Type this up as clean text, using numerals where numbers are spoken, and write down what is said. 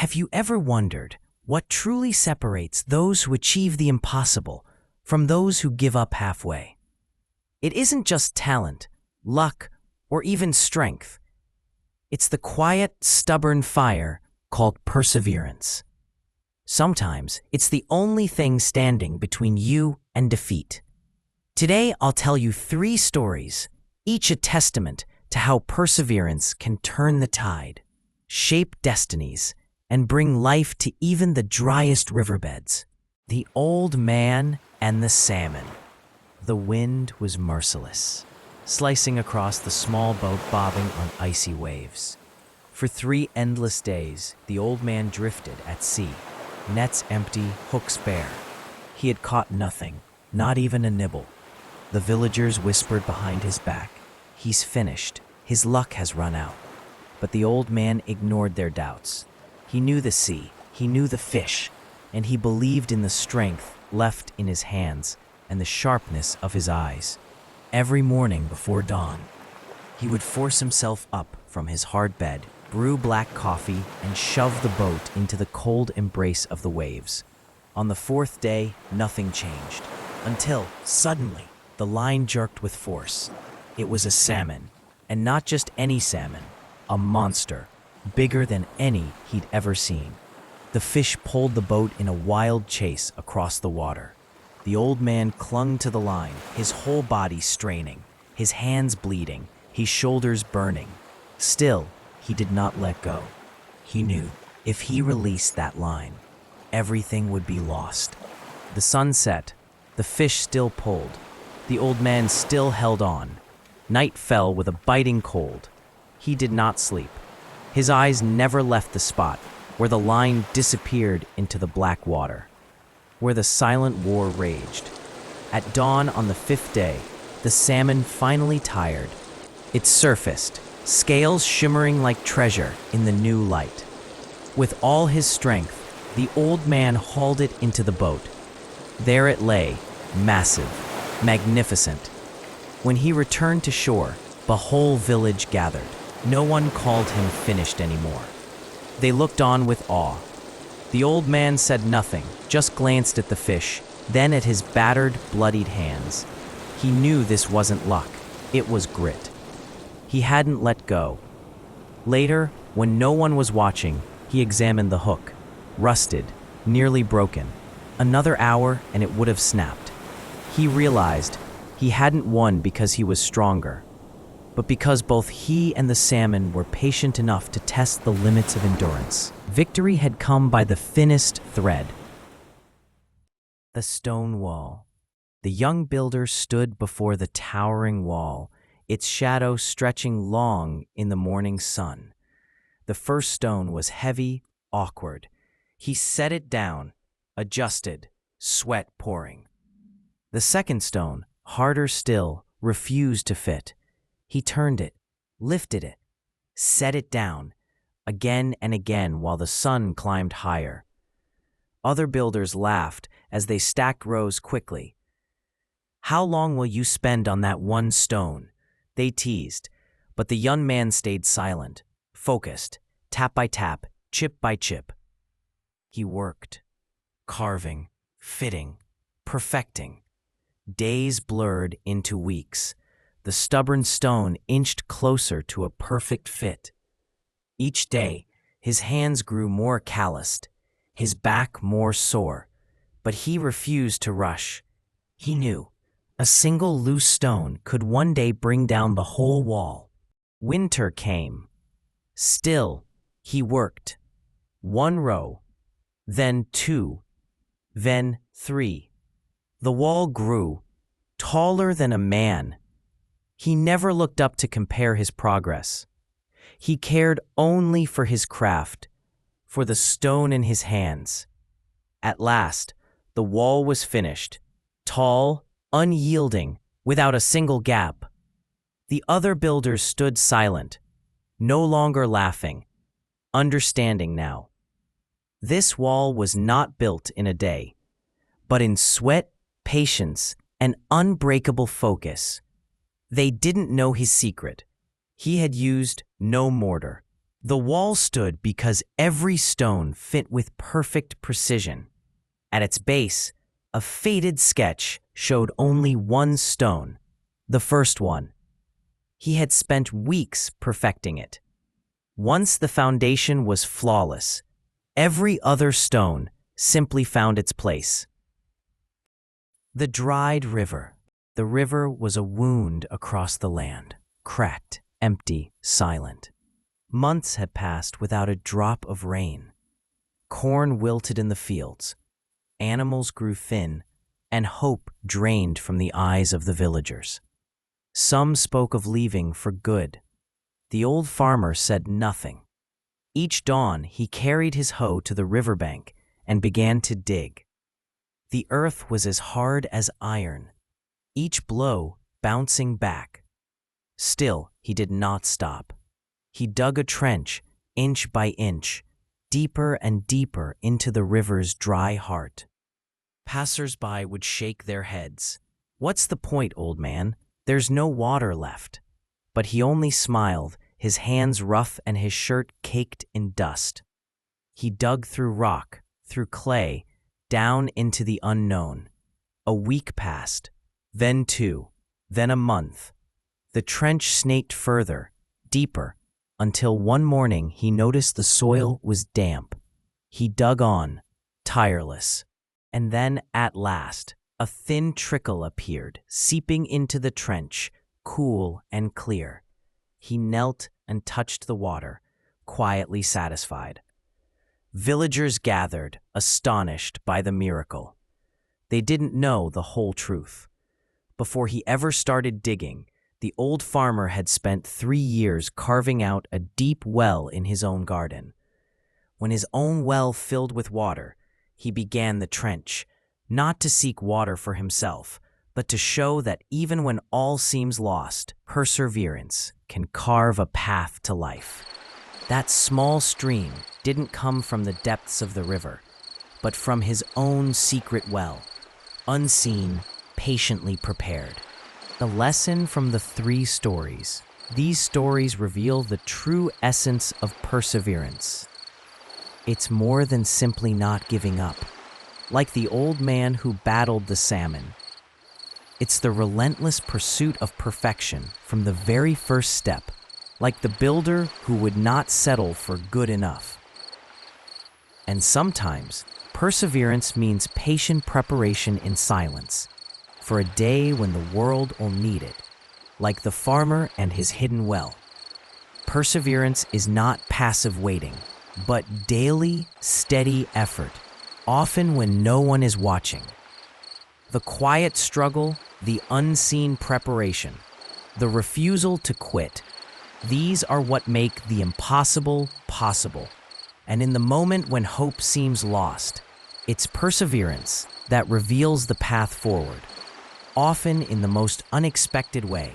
Have you ever wondered what truly separates those who achieve the impossible from those who give up halfway? It isn't just talent, luck, or even strength. It's the quiet, stubborn fire called perseverance. Sometimes it's the only thing standing between you and defeat. Today, I'll tell you 3 stories, each a testament to how perseverance can turn the tide, shape destinies, and bring life to even the driest riverbeds. The Old Man and the Salmon. The wind was merciless, slicing across the small boat bobbing on icy waves. For 3 endless days, the old man drifted at sea, nets empty, hooks bare. He had caught nothing, not even a nibble. The villagers whispered behind his back, "He's finished, his luck has run out." But the old man ignored their doubts. He knew the sea, he knew the fish, and he believed in the strength left in his hands and the sharpness of his eyes. Every morning before dawn, he would force himself up from his hard bed, brew black coffee, and shove the boat into the cold embrace of the waves. On the 4th day, nothing changed, until, suddenly, the line jerked with force. It was a salmon, and not just any salmon, a monster, bigger than any he'd ever seen. The fish pulled the boat in a wild chase across the water. The old man clung to the line, his whole body straining, his hands bleeding, his shoulders burning. Still, he did not let go. He knew if he released that line, everything would be lost. The sun set, the fish still pulled, the old man still held on. Night fell with a biting cold. He did not sleep. His eyes never left the spot where the line disappeared into the black water, where the silent war raged. At dawn on the 5th day, the salmon finally tired. It surfaced, scales shimmering like treasure in the new light. With all his strength, the old man hauled it into the boat. There it lay, massive, magnificent. When he returned to shore, the whole village gathered. No one called him finished anymore. They looked on with awe. The old man said nothing, just glanced at the fish, then at his battered, bloodied hands. He knew this wasn't luck, it was grit. He hadn't let go. Later, when no one was watching, he examined the hook. Rusted, nearly broken. Another hour and it would have snapped. He realized he hadn't won because he was stronger, but because both he and the salmon were patient enough to test the limits of endurance. Victory had come by the thinnest thread. The stone wall. The young builder stood before the towering wall, its shadow stretching long in the morning sun. The first stone was heavy, awkward. He set it down, adjusted, sweat pouring. The second stone, harder still, refused to fit. He turned it, lifted it, set it down, again and again while the sun climbed higher. Other builders laughed as they stacked rows quickly. "How long will you spend on that one stone?" they teased, but the young man stayed silent, focused, tap by tap, chip by chip. He worked, carving, fitting, perfecting. Days blurred into weeks. The stubborn stone inched closer to a perfect fit. Each day, his hands grew more calloused, his back more sore, but he refused to rush. He knew a single loose stone could one day bring down the whole wall. Winter came. Still, he worked. 1 row, then 2, then 3. The wall grew, taller than a man. He never looked up to compare his progress. He cared only for his craft, for the stone in his hands. At last, the wall was finished, tall, unyielding, without a single gap. The other builders stood silent, no longer laughing, understanding now. This wall was not built in a day, but in sweat, patience, and unbreakable focus. They didn't know his secret. He had used no mortar, The wall stood because every stone fit with perfect precision. At its base, a faded sketch showed only one stone, the first one. He had spent weeks perfecting it. Once the foundation was flawless, every other stone simply found its place. The dried river. The river was a wound across the land, cracked, empty, silent. Months had passed without a drop of rain. Corn wilted in the fields, animals grew thin, and hope drained from the eyes of the villagers. Some spoke of leaving for good. The old farmer said nothing. Each dawn he carried his hoe to the riverbank and began to dig. The earth was as hard as iron, each blow bouncing back. Still, he did not stop. He dug a trench, inch by inch, deeper and deeper into the river's dry heart. Passers-by would shake their heads. "What's the point, old man? There's no water left." But he only smiled, his hands rough and his shirt caked in dust. He dug through rock, through clay, down into the unknown. A week passed, then 2, then a month. The trench snaked further, deeper, until one morning he noticed the soil was damp. He dug on, tireless. And then, at last, a thin trickle appeared, seeping into the trench, cool and clear. He knelt and touched the water, quietly satisfied. Villagers gathered, astonished by the miracle. They didn't know the whole truth. Before he ever started digging, the old farmer had spent 3 years carving out a deep well in his own garden. When his own well filled with water, he began the trench, not to seek water for himself, but to show that even when all seems lost, perseverance can carve a path to life. That small stream didn't come from the depths of the river, but from his own secret well, unseen, patiently prepared. The lesson from the 3 stories. These stories reveal the true essence of perseverance. It's more than simply not giving up. Like the old man who battled the salmon, it's the relentless pursuit of perfection from the very first step, like the builder who would not settle for good enough. And sometimes, perseverance means patient preparation in silence, for a day when the world will need it, like the farmer and his hidden well. Perseverance is not passive waiting, but daily, steady effort, often when no one is watching. The quiet struggle, the unseen preparation, the refusal to quit, these are what make the impossible possible. And in the moment when hope seems lost, it's perseverance that reveals the path forward, often in the most unexpected way.